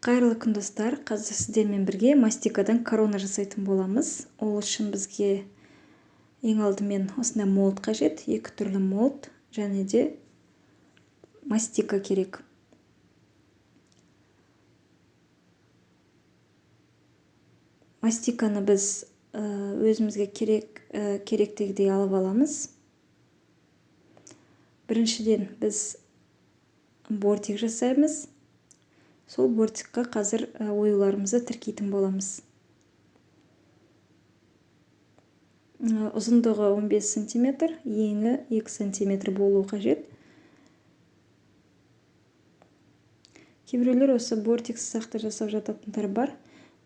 Қайырлы күн достар, қазір сіздермен бірге мастикадан корона жасайтын боламыз. Ол үшін бізге ең алдымен осындай молд қажет, екі түрлі молд және де мастика керек. Мастиканы біз өзімізге керектегідей алып аламыз. Біріншіден біз бортик жасаймыз. Сол бортикқа қазір оюларымызды тіркейтін боламыз. Ұзындығы 15 см, ені 2 см болуы қажет. Кейбіреулер осы бортик сызақты жасап жататындар бар,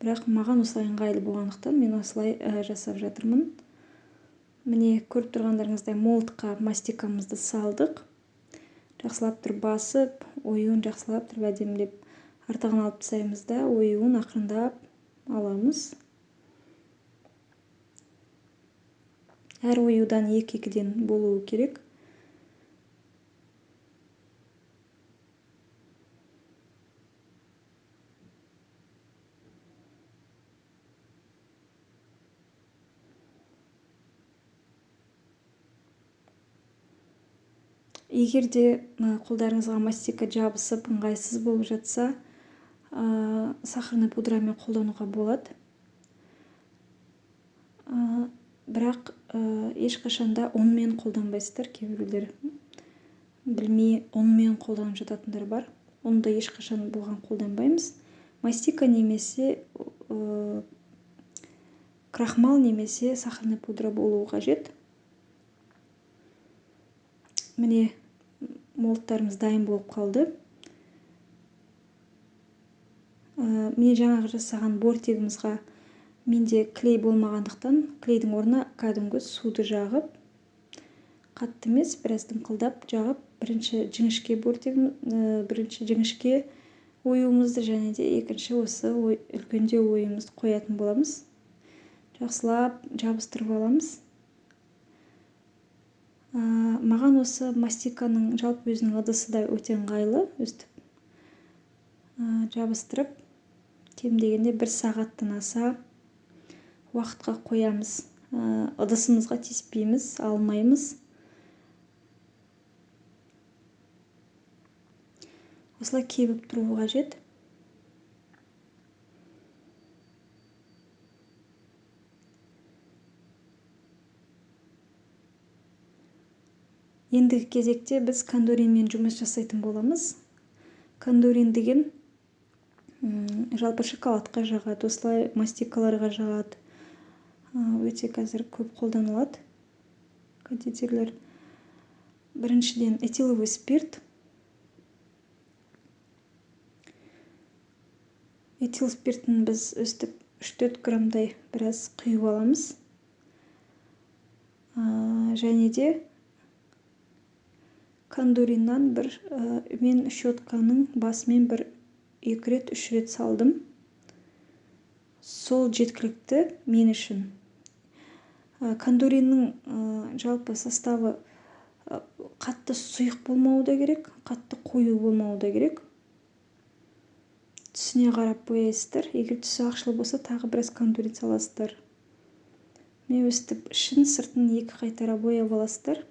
бірақ маған осылай ыңғайлы болғандықтан мен осылай жасап жатырмын. Міне көріп тұрғандарыңыздай молдқа мастикамызды салдық. Жақсылап тұрып басып, оюын жақсылап тұрып әдемілеп артығын алып тастаймыз да, оюын ақырындап аламыз. Әр оюдан екі-екіден болуы керек. Егер де қолдарыңызға мастика жабысып, ыңғайсыз болып жатса, сахарный пудрамен қолдануға болады. Бірақ ешқашанда ұнмен қолданбайсыздар. Кейбіреулер білмей ұнмен қолданып жататындар бар. Ұнды ешқашан болған қолданбаймыз. Мастика немесе крахмал немесе сахарный пудра болуы қажет. Міне молдтарымыз дайын болып қалды. Мен жаңағы жасаған бортигімізға менде клей болмағандықтан, клейдің орнына кәдімгі суды жағып, қатты емес, біраз дымқылдап жағып, бірінші жіңішке оюымызды және де екінші осы үлкендеу оюымызды қоятын боламыз. Жақсылап жабыстырып аламыз. Маған осы мастиканың жалпы өзінің ыдысы да өте ыңғайлы. Өстіп жабыстырып, кем дегенде 1 сағаттан аса уақытқа қоямыз. Ыдысымызға тиіспейміз, алмаймыз. Осылай кебіп тұруы қажет. Ендігі кезекте біз кондуринмен жұмыс жасайтын боламыз. Кондурин деген жалпы шоколадқа жағады, осылай мастикаларға жағады. Өте қазір көп қолданылады кондитерлер. Біріншіден этиловый спирт. Этил спиртін біз өстіп 3-4 граммдай біраз құйып аламыз. Және де кондуриннан мен щетканың басымен 1-2 рет, 3 рет салдым. Сол жеткілікті мен үшін. Кондуриннің жалпы составы қатты сұйық болмауы да керек, қатты қою болмауы да керек. Түсіне қарап бояйсыздар. Егер түсі ақшыл болса, тағы біраз кондурин саласыздар. Мен өстіп ішін сыртын 2 қайтара бояп аласыздар.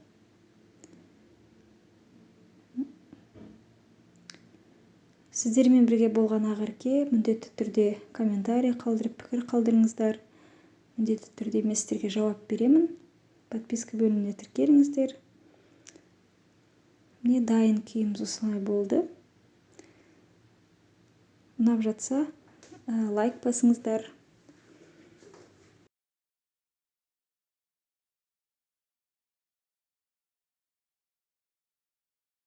Сіздермен бірге болған Ақерке, міндетті түрде комментарий қалдырып, пікір қалдырыңыздар. Міндетті түрде мен сіздерге жауап беремін. Подписка бөліміне тіркеліңіздер. Міне дайын күйіміз осылай болды. Ұнап жатса, лайк басыңыздар.